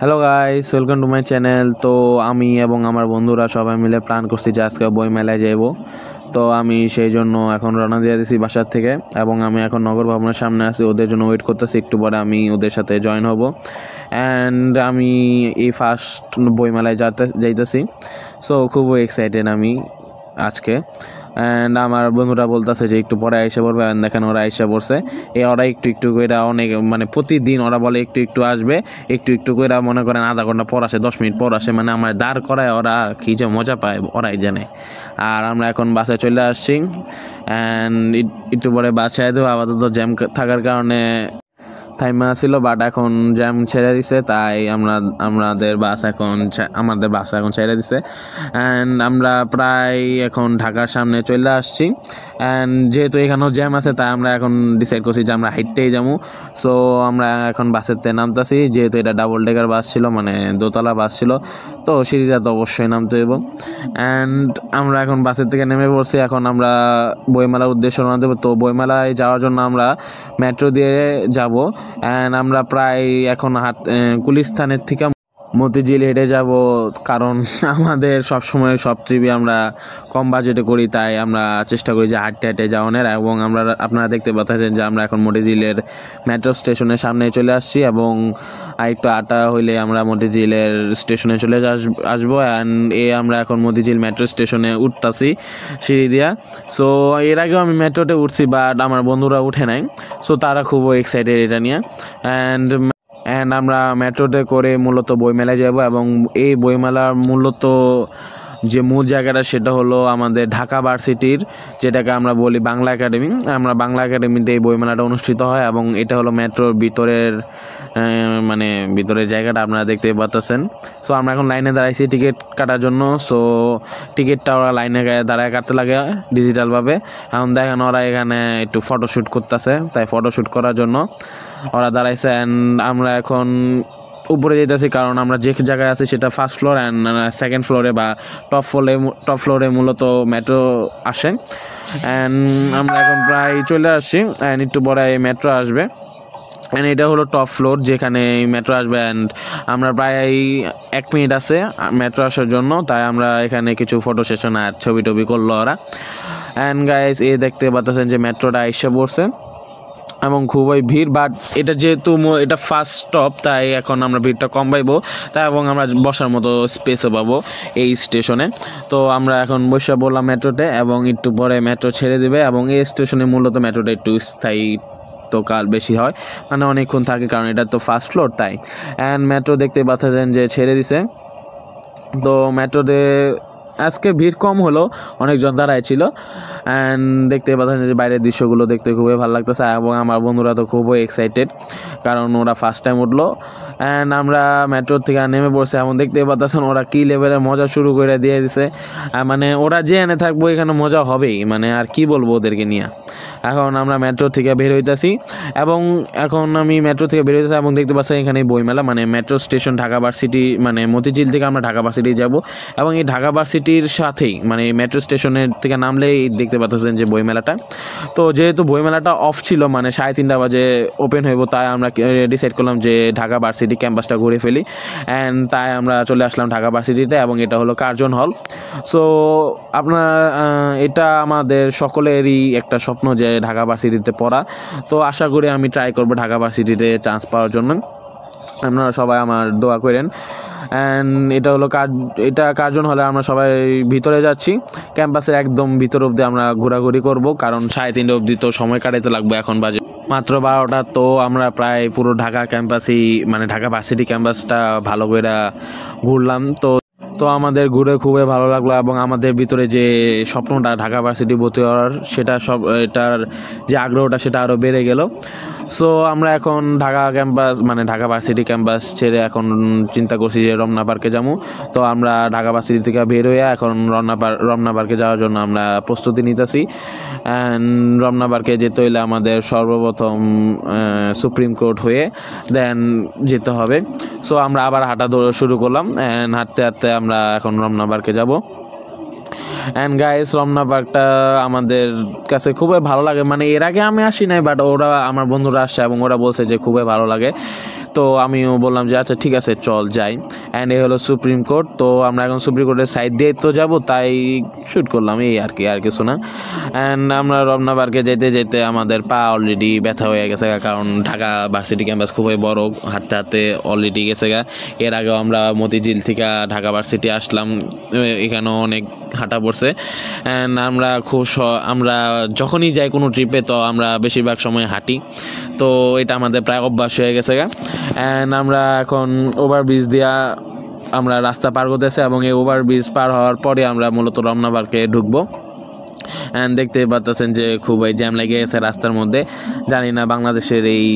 Hello guys, welcome to my channel. তো আমি এবং আমার বন্ধুরা সবাই মিলে প্ল্যান করছি যে আজকে বই মেলায় যাব। তো আমি সেই জন্য এখন রওনা দিয়ে দিয়েছি বাসার থেকে এবং আমি এখন নগর ভবনের সামনে আছি, ওদের জন্য ওয়েট করতেছি। একটু পরে আমি ওদের সাথে জয়েন হব। অ্যান্ড আমি এই ফার্স্ট বই মেলায় যাইতেছি। সো খুবই এক্সাইটেড আমি আজকে। অ্যান্ড আমার বন্ধুরা বলতেছে যে একটু পরে আইসা পড়বে, অ্যান্ড দেখেন ওরা আইসা পড়ছে। ওরা একটু একটু করে অনেক প্রতিদিন ওরা বলে একটু একটু আসবে, একটু একটু করে মনে করেন আধা ঘন্টা পর আসে, 10 মিনিট পর আসে। আমার দাঁড় করায় ওরা কী যে মজা পায় ওরাই জানে। আর আমরা এখন বাসায় চলে আসছি, অ্যান্ড একটু পরে বাসায় দেবো। আপাতত জ্যাম থাকার কারণে থাইমা ছিল, বাট এখন জ্যাম ছেড়ে দিছে, তাই আমাদের বাস এখন ছেড়ে দিছে। অ্যান্ড আমরা প্রায় এখন ঢাকার সামনে চলে আসছি। অ্যান্ড যেহেতু এখানেও জ্যাম আছে, তাই আমরা এখন ডিসাইড করছি যে আমরা হাইটতেই যাবো। সো আমরা এখন বাসেতে নামতেছি, যেহেতু এটা ডাবল ডেকার বাস ছিল, দোতলা বাস ছিল, তো সিঁড়িটা তো অবশ্যই নামতে হইব। অ্যান্ড আমরা এখন বাসের থেকে নেমে পড়ছি। এখন আমরা বইমেলার উদ্দেশ্যে রওনা দেবো। তো বইমেলায় যাওয়ার জন্য আমরা মেট্রো দিয়ে যাব। অ্যান্ড আমরা প্রায় এখন গুলিস্তানের থেকে মতিঝিল হেঁটে যাব, কারণ আমাদের সবসময় সব ট্রিপে আমরা কম বাজেটে করি, তাই আমরা চেষ্টা করি যে হাঁটতে হাঁটে যাওয়ানোর। এবং আপনারা দেখতে পাচ্ছেন যে আমরা এখন মতিঝিলের মেট্রো স্টেশনের সামনে চলে আসছি, এবং আরেকটু আটা হইলে আমরা মতিঝিলের স্টেশনে চলে আসবো। অ্যান্ড আমরা এখন মতিঝিল মেট্রো স্টেশনে উঠতেছি সিঁড়ি দিয়া। সো এর আগেও আমি মেট্রোতে উঠছি, বাট আমার বন্ধুরা উঠে নাই, সো তারা খুবই এক্সাইটেড এটা নিয়ে। অ্যান্ড আমরা মেট্রোতে করে মূলত বইমেলায় যাব। এবং এই বইমেলার মূলত যে মূল জায়গাটা সেটা হলো আমাদের ঢাকা ভার্সিটির, যেটাকে আমরা বলি বাংলা একাডেমি। বাংলা একাডেমিতে এই বইমেলাটা অনুষ্ঠিত হয়, এবং এটা হলো মেট্রোর ভিতরের জায়গাটা আপনারা দেখতে পাচ্ছেন। সো আমরা এখন লাইনে দাঁড়াইছি টিকিট কাটার জন্য। সো টিকিটটা ওরা লাইনে দাঁড়ায় কাটতে লাগে ডিজিটালভাবে। এখন দেখেন ওরা এখানে একটু ফটোশ্যুট করতেছে, তাই ফটোশ্যুট করার জন্য ওরা দাঁড়াইছে। অ্যান্ড আমরা এখন উপরে যেতেছি, কারণ আমরা যে জায়গায় আছি সেটা ফার্স্ট ফ্লোর, অ্যান্ড সেকেন্ড ফ্লোরে বা টপ ফ্লোরে মূলত মেট্রো আসে। অ্যান্ড আমরা এখন প্রায় চলে আসছি, অ্যান্ড একটু পরে মেট্রো আসবে। অ্যান্ড এটা হলো টপ ফ্লোর যেখানে মেট্রো আসবে। অ্যান্ড আমরা প্রায় 1 মিনিট আছে মেট্রো আসার জন্য, তাই আমরা এখানে কিছু ফটো সেশন আর ছবি টবি করলো ওরা। অ্যান্ড গাইস, দেখতে পাচ্ছেন যে মেট্রোটা এসে পড়ছে এবং খুবই ভিড়। বাট এটা যেহেতু এটা ফার্স্ট স্টপ, তাই এখন আমরা ভিড়টা কম পাইবো, তাই এবং আমরা বসার মতো স্পেসও পাবো এই স্টেশনে। তো আমরা এখন বসে বললাম মেট্রোতে, এবং একটু পরে মেট্রো ছেড়ে দেবে। এবং এই স্টেশনে মূলত মেট্রোটা একটু স্থায়ী তো কাল বেশি হয়, অনেকক্ষণ থাকে, কারণ এটা তো ফার্স্ট ফ্লোর, তাই। অ্যান্ড মেট্রো দেখতে পাচ্ছেন যে ছেড়ে দিছে। তো মেট্রোতে আজকে ভিড় কম হলো, অনেকজন দাঁড়ায় ছিল। অ্যান্ড দেখতে পাচ্ছেন যে বাইরের দৃশ্যগুলো দেখতে খুবই ভালো লাগতেছে, এবং আমার বন্ধুরা তো খুবই এক্সাইটেড, কারণ ওরা ফার্স্ট টাইম উঠলো। অ্যান্ড আমরা মেট্রোর থেকে নেমে পড়ছে, এমন দেখতে পাচ্ছেন ওরা কী লেভেলের মজা শুরু করে দিয়ে দিছে। ওরা যে এনে থাকবো এখানে মজা হবেই, আর কি বলবো ওদেরকে নিয়ে। এখন আমরা মেট্রো থেকে বের হইতেছি, এবং এবং দেখতে পাচ্ছি এখানে বইমেলা, metro station Dhaka varsity, Motijheel থেকে আমরা ঢাকা ভার্সিটি যাব। এবং এই ঢাকা ভার্সিটির সাথেই মেট্রো স্টেশনের থেকে নামলেই দেখতে পাচ্ছেন যে বইমেলাটা। তো যেহেতু বইমেলাটা অফ ছিল, 3:30 বাজে ওপেন হইব, তাই আমরা ডিসাইড করলাম যে ঢাকা ভার্সিটি ক্যাম্পাসটা ঘুরে ফেলি। অ্যান্ড তাই আমরা চলে আসলাম ঢাকা ভার্সিটিতে, এবং এটা হলো কার্জন হল। সো এটা আমাদের সকলেরই একটা স্বপ্ন যে ঢাকা ভার্সিটিতে পড়া। তো আশা করি আমি ট্রাই করবো ঢাকা ভার্সিটিতে চান্স পাওয়ার জন্য। আপনারা সবাই আমার দোয়া করেন। অ্যান্ড এটা কার্জন হলে আমরা সবাই ভিতরে যাচ্ছি, ক্যাম্পাসের একদম ভিতর অবধি আমরা ঘোরাঘুরি করব, কারণ 3:30 অবধি তো সময় কাটাতে লাগবে। এখন বাজে মাত্র 12টা। তো আমরা প্রায় পুরো ঢাকা ক্যাম্পাসই ঢাকা ভার্সিটি ক্যাম্পাসটা ভালো করে ঘুরলাম। তো আমাদের ঘুরে খুবই ভালো লাগলো, এবং আমাদের ভিতরে যে স্বপ্নটা ঢাকা ভার্সিটি ভর্তি হওয়ার, এটার যে আগ্রহটা সেটা আরও বেড়ে গেল। সো আমরা এখন ঢাকা ভার্সিটি ক্যাম্পাস ছেড়ে এখন চিন্তা করছি যে রমনা পার্কে যাবো। তো আমরা ঢাকা ভার্সিটি থেকে বের হয়ে এখন রমনা পার্কে যাওয়ার জন্য আমরা প্রস্তুতি নিতেছি। অ্যান্ড রমনা পার্কে যেতে হইলে আমাদের সর্বপ্রথম সুপ্রিম কোর্ট হয়ে দেন যেতে হবে। সো আমরা আবার হাঁটা শুরু করলাম, অ্যান্ড হাঁটতে হাঁটতে আমরা এখন রমনা পার্কে যাব। অ্যান্ড গাইস, রমনা পার্কটা আমাদের কাছে খুবই ভালো লাগে। এর আগে আমি আসি নাই, বাট আমার বন্ধুরা আসছে এবং ওরা বলছে যে খুবই ভালো লাগে। তো আমিও বললাম যে আচ্ছা ঠিক আছে চল যাই। অ্যান্ড এই হলো সুপ্রিম কোর্ট। তো আমরা এখন সুপ্রিম কোর্টের সাইড দিয়ে তো যাব, তাই শ্যুট করলাম, এই আর কি, আর কিছু না। অ্যান্ড আমরা রমনা পার্কে যেতে যেতে আমাদের পা অলরেডি ব্যথা হয়ে গেছে, কারণ ঢাকা ভার্সিটি ক্যাম্পাস খুবই বড়, হাঁটতে হাঁটতে অলরেডি গেছে গা। এর আগেও আমরা মতিঝিল থেকে ঢাকা ভার্সিটি আসলাম, এখানেও অনেক হাঁটা পড়ছে। অ্যান্ড আমরা যখনই যাই কোনো ট্রিপে তো আমরা বেশিরভাগ সময় হাঁটি, তো এটা আমাদের প্রায় অভ্যাস হয়ে গেছে গা। অ্যান্ড আমরা এখন ওভারব্রিজ দিয়া আমরা রাস্তা পার করতেছি, এবং এই ওভারব্রিজ পার হওয়ার পরে আমরা মূলত রমনা পার্কে ঢুকবো। অ্যান্ড দেখতে পাচ্ছেন যে খুবই জ্যাম লেগে গেছে রাস্তার মধ্যে। জানি না বাংলাদেশের এই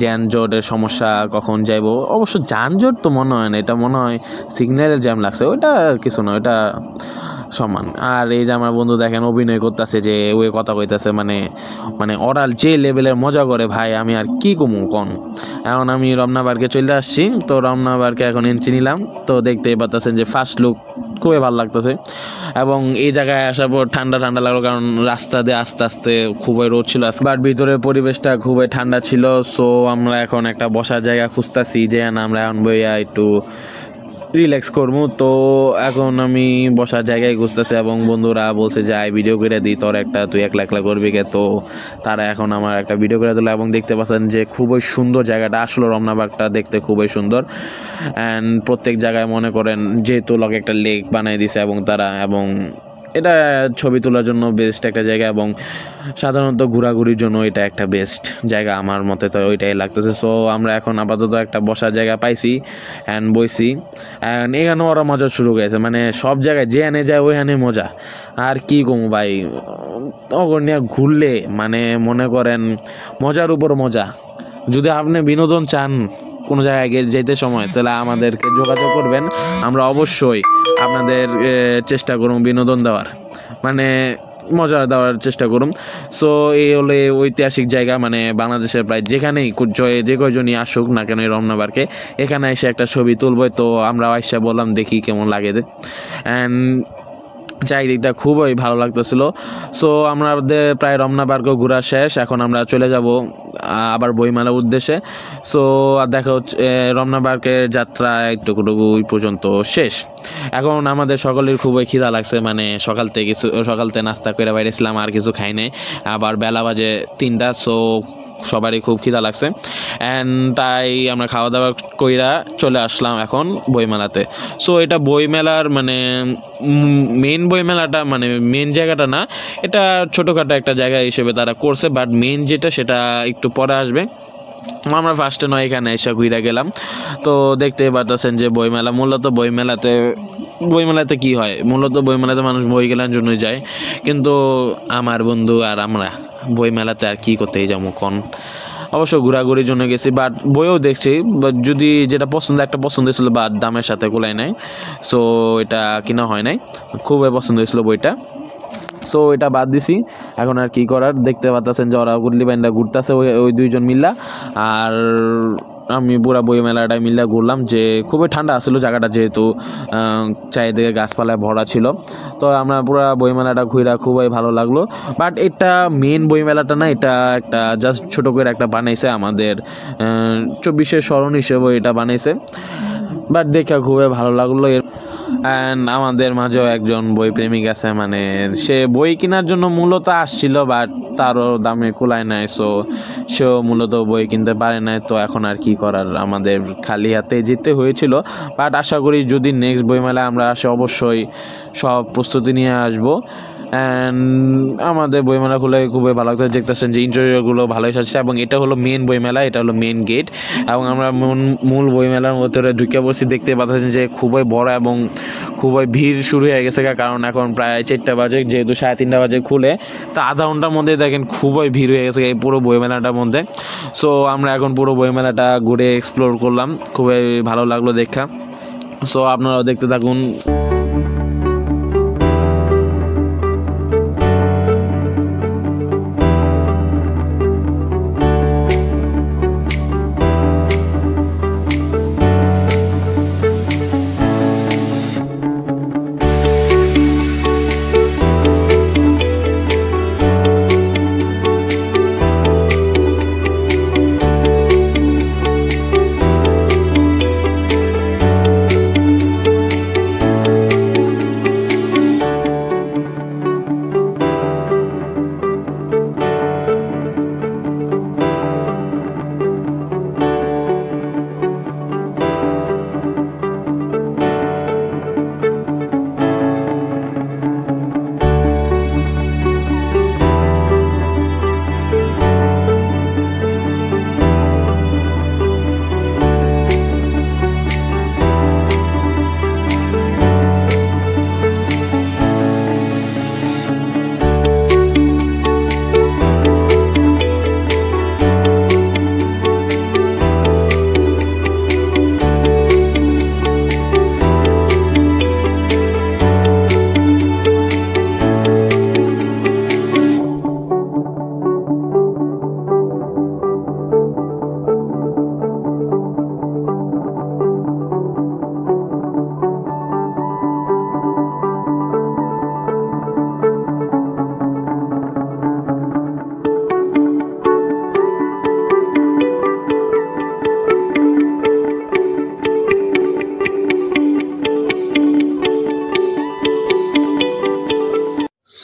যানজটের সমস্যা কখন যাইব। অবশ্য যানজট তো মনে হয় না, এটা মনে হয় সিগন্যালের জ্যাম লাগছে, ওইটা কিছু না, ওইটা সমান। আর এই যে আমার বন্ধু দেখেন অভিনয় করতেছে, যে ওই কথা কইতেছে, মানে ওরাল যে লেভেলের মজা করে ভাই, আমি আর কি কমু কন। এখন আমি রমনা পার্কে চলে আসছি, তো রমনা পার্কে এখন এন্ট্রি নিলাম। তো দেখতেই পাচ্ছেন যে ফার্স্ট লুক খুবই ভালো লাগতেছে, এবং এই জায়গায় আসার পর ঠান্ডা ঠান্ডা লাগলো, কারণ রাস্তা দিয়ে আস্তে আস্তে খুবই রোদ ছিল, বাট ভিতরের পরিবেশটা খুবই ঠান্ডা ছিল। সো আমরা এখন একটা বসার জায়গা খুঁজতেছি, যে আমরা এখন বইয়া একটু রিল্যাক্স করবো। তো এখন আমি বসার জায়গায় খুঁজতেছি, এবং বন্ধুরা বলছে যে আই ভিডিও করে দিই তোর একটা, তুই একলা একলা করবি কে। তো তারা এখন আমার একটা ভিডিও করে দিল, এবং দেখতে পাচ্ছেন যে খুবই সুন্দর জায়গাটা, আসলে রমনা পার্কটা দেখতে খুবই সুন্দর। অ্যান্ড প্রত্যেক জায়গায় মনে করেন যেহেতু লগে একটা লেক বানিয়ে দিছে এবং তারা, এবং এটা ছবি তোলার জন্য বেস্ট একটা জায়গা, এবং সাধারণত ঘোরাঘুরির জন্য এটা একটা বেস্ট জায়গা আমার মতে, তো ওইটাই লাগতেছে। সো আমরা এখন আপাতত একটা বসার জায়গা পাইছি, অ্যান্ড বইছি। অ্যান্ড এখানেও ওরা মজা শুরু করেছে, মানে সব জায়গায় যে এনে যায় ওইখানে মজা। আর কি কমু ভাই, অগর্ণিয়া ঘুরলে মানে মনে করেন মজার উপর মজা। যদি আপনি বিনোদন চান কোনো জায়গায় যেতে সময়, তাহলে আমাদেরকে যোগাযোগ করবেন, আমরা অবশ্যই আপনাদের চেষ্টা করুন বিনোদন দেওয়ার, মানে মজা দেওয়ার চেষ্টা করুন। সো এই হলে ঐতিহাসিক জায়গা, মানে বাংলাদেশের প্রায় যেখানেই যে কয়জনই আসুক না কেন এই রমনা পার্কে, এখানে এসে একটা ছবি তুলবো। তো আমরা আইসা বললাম দেখি কেমন লাগে। অ্যান্ড চারিদিকটা খুবই ভালো লাগতেছিল। সো আমাদের প্রায় রমনা পার্কও ঘোরা শেষ, এখন আমরা চলে যাব আবার বইমেলার উদ্দেশ্যে। সো দেখা হচ্ছে রমনা পার্কের যাত্রা একটুকু ওই পর্যন্ত শেষ। এখন আমাদের সকলের খুবই খিদা লাগছে, মানে সকাল থেকে নাস্তা করে বাইরেছিলাম, আর কিছু খাই নাই, আবার বেলা বাজে 3টা। সো সবারই খুব খিদা লাগছে, অ্যান্ড তাই আমরা খাওয়া দাওয়া কইরা চলে আসলাম এখন বইমেলাতে। সো এটা বইমেলার মানে মেন বইমেলাটা, মানে মেন জায়গাটা না, এটা ছোটোখাটো একটা জায়গা হিসেবে তারা করছে, বাট মেন যেটা সেটা একটু পরে আসবে। আমরা ফার্স্টে নয় এখানে এসে ঘুরে গেলাম। তো দেখতেই পাচ্ছেন যে মূলত বইমেলাতে কি হয়, মূলত বইমেলাতে মানুষ বই কেনার জন্য যায়, কিন্তু আমার বন্ধু আর আমরা বইমেলাতে আর কি করতেই যাবো কোন। অবশ্য ঘোরাঘুরির জন্য গেছি, বাট বইও দেখছি, বাট যদি যেটা একটা পছন্দ ছিল, বাট দামের সাথে কুলাই নাই, সো এটা কিনা হয় নাই। খুবই পছন্দ হয়েছিল বইটা, সো এটা বাদ দিছি। এখন আর কি করার, দেখতে পাচ্ছেন যে ওরা গুডলি বাইন্ডা ঘুরতেছে ওই দুইজন মিল্লা, আর আমি পুরা বই মেলাটায় মিল্লা ঘুরলাম। যে খুবই ঠান্ডা আসলো জায়গাটা, যেহেতু চারিদিকে গাছপালায় ভরা ছিল। তো আমরা পুরা বইমেলাটা ঘুরা খুবই ভালো লাগলো। বাট এটা মেন বইমেলাটা না, এটা একটা জাস্ট ছোটো করে একটা বানাইছে, আমাদের 24-এর স্মরণ হিসেবে এটা বানাইছে। বাট দেখা খুবই ভালো লাগলো। অ্যান্ড আমাদের মাঝেও একজন বই প্রেমিক আছে, মানে সে বই কেনার জন্য মূলত আসছিল, বাট তারও দামে কুলায় নাই, সো সেও মূলত বই কিনতে পারে নাই। তো এখন আর কি করার, আমাদের খালি হাতে যেতে হয়েছিল। বাট আশা করি যদি নেক্সট বইমেলায় আমরা আসি, অবশ্যই সব প্রস্তুতি নিয়ে আসবো। অ্যান্ড আমাদের বইমেলা খুলে খুবই ভালো লাগতো, দেখতেছেন যে ইন্টেরিয়রগুলো ভালোই সাজছে, এবং এটা হলো মেন বইমেলা, এটা হলো মেন গেট, এবং আমরা মূল বইমেলার ভিতরে ঢুকে পড়ছি। দেখতে পাচ্ছেন যে খুবই বড় এবং খুবই ভিড় শুরু হয়ে গেছে, কারণ এখন প্রায় 4টা বাজে, যেহেতু 3:30 বাজে খুলে, তো আধা ঘন্টার মধ্যে দেখেন খুবই ভিড় হয়ে গেছে এই পুরো বইমেলাটার মধ্যে। সো আমরা এখন পুরো বইমেলাটা ঘুরে এক্সপ্লোর করলাম, খুবই ভালো লাগলো দেখা। সো আপনারাও দেখতে থাকুন।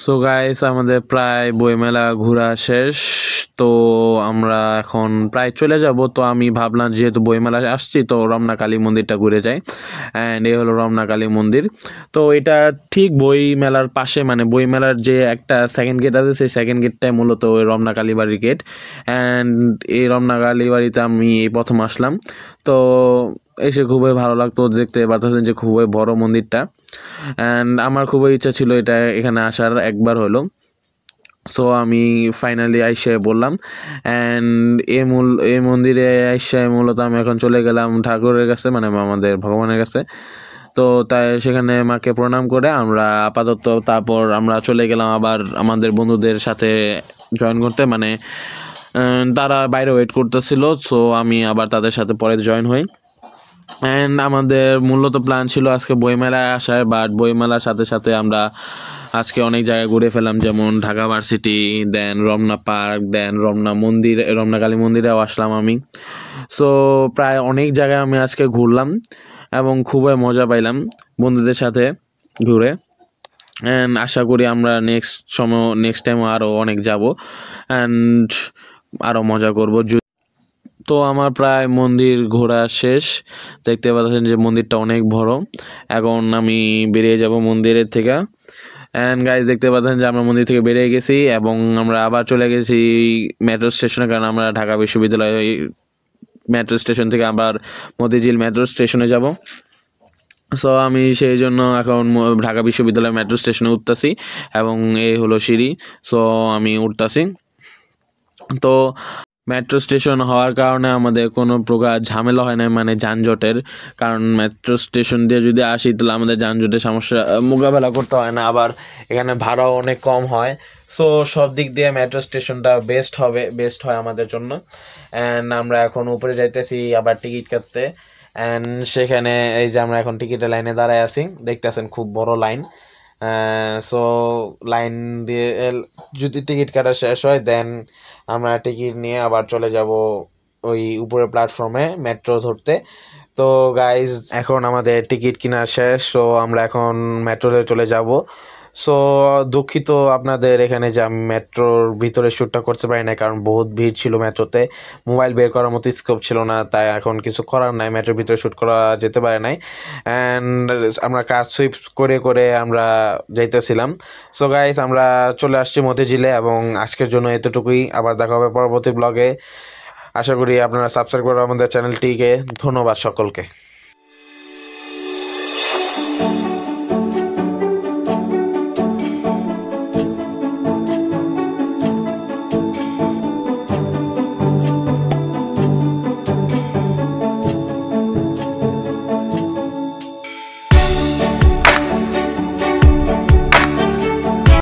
সো গাইস আমাদের প্রায় বইমেলা ঘোরা শেষ। তো আমরা এখন প্রায় চলে যাব। তো আমি ভাবলাম যেহেতু বইমেলা আসছি তো রমনা কালী মন্দিরটা ঘুরে যাই। অ্যান্ড এই হলো রমনা কালী মন্দির। তো এটা ঠিক বইমেলার পাশে, মানে বইমেলার যে একটা সেকেন্ড গেট আছে সেই সেকেন্ড গেটটাই মূলত ওই রমনা কালীবাড়ির গেট। অ্যান্ড এই রমনা কালীবাড়িতে আমি এই প্রথম আসলাম। তো এসে খুবই ভালো লাগতো, দেখতে পারতেছেন যে খুবই বড় মন্দিরটা। অ্যান্ড আমার খুবই ইচ্ছা ছিল এখানে আসার একবার হলো। সো আমি ফাইনালি আইসে বললাম। অ্যান্ড এই মন্দিরে আইসে মূলত আমি এখন চলে গেলাম ঠাকুরের কাছে, মানে আমাদের ভগবানের কাছে। তো তাই সেখানে মাকে প্রণাম করে আমরা আপাতত তারপর আমরা চলে গেলাম আবার আমাদের বন্ধুদের সাথে জয়েন করতে, মানে তারা বাইরে ওয়েট করতেছিল। সো আমি আবার তাদের সাথে পরে জয়েন হই। অ্যান্ড আমাদের মূলত প্ল্যান ছিল আজকে বইমেলায় আসার, বাট বইমেলার সাথে সাথে আমরা আজকে অনেক জায়গায় ঘুরে ফেলাম, যেমন ঢাকা ভার্সিটি, দেন রমনা পার্ক, দেন রমনা কালী মন্দিরেও আসলাম আমি। সো প্রায় অনেক জায়গায় আমি আজকে ঘুরলাম এবং খুবই মজা পাইলাম বন্ধুদের সাথে ঘুরে। অ্যান্ড আশা করি আমরা নেক্সট টাইমও আরও অনেক যাব অ্যান্ড আরও মজা করবো। তো আমার প্রায় মন্দির ঘোরা শেষ। দেখতে পাচ্ছেন যে মন্দিরটা অনেক বড়। এখন আমি বেরিয়ে যাব মন্দিরের থেকে। অ্যান্ড গাইজ দেখতে পাচ্ছেন যে আমরা মন্দির থেকে বেরিয়ে গেছি এবং আমরা আবার চলে গেছি মেট্রো স্টেশনে, কারণ আমরা ঢাকা বিশ্ববিদ্যালয় মেট্রো স্টেশন থেকে আবার মতিঝিল মেট্রো স্টেশনে যাব। সো আমি সেই জন্য এখন ঢাকা বিশ্ববিদ্যালয় মেট্রো স্টেশনে উঠতেছি এবং এই হলো সিঁড়ি। সো আমি উঠতেছি। তো মেট্রো স্টেশন হওয়ার কারণে আমাদের কোনো প্রকার ঝামেলা হয় না, মানে যানজটের। কারণ মেট্রো স্টেশন দিয়ে যদি আসি তাহলে আমাদের যানজটের সমস্যা মোকাবেলা করতে হয় না, আবার এখানে ভাড়াও অনেক কম হয়। সো সব দিক দিয়ে মেট্রো স্টেশনটা বেস্ট হয় আমাদের জন্য। অ্যান্ড আমরা এখন উপরে যাইতেছি আবার টিকিট কাটতে। অ্যান্ড সেখানে এই যে আমরা এখন টিকিটের লাইনে দাঁড়ায় আছি, দেখতেছেন খুব বড় লাইন। সো লাইন দিয়ে যদি টিকিট কাটা শেষ হয় দেন আমরা টিকিট নিয়ে আবার চলে যাব ওই উপরের প্ল্যাটফর্মে মেট্রো ধরতে। তো গাইজ এখন আমাদের টিকিট কেনা শেষ। সো আমরা এখন মেট্রোতে চলে যাব। সো দুঃখিত আপনাদের এখানে যে আমি মেট্রোর ভিতরে শ্যুটটা করতে পারি না, কারণ বহুত ভিড় ছিল মেট্রোতে, মোবাইল বের করার মতো স্কোপ ছিল না, তাই এখন কিছু করার নাই, মেট্রোর ভিতরে শ্যুট করা যেতে পারে নাই। অ্যান্ড আমরা কাজ সুইপ করে আমরা যাইতেছিলাম। সো গাইজ আমরা চলে আসছি মতিঝিলে এবং আজকের জন্য এতটুকুই। আবার দেখা হবে পরবর্তী ব্লগে। আশা করি আপনারা সাবস্ক্রাইব করবেন আমাদের চ্যানেলটিকে। ধন্যবাদ সকলকে।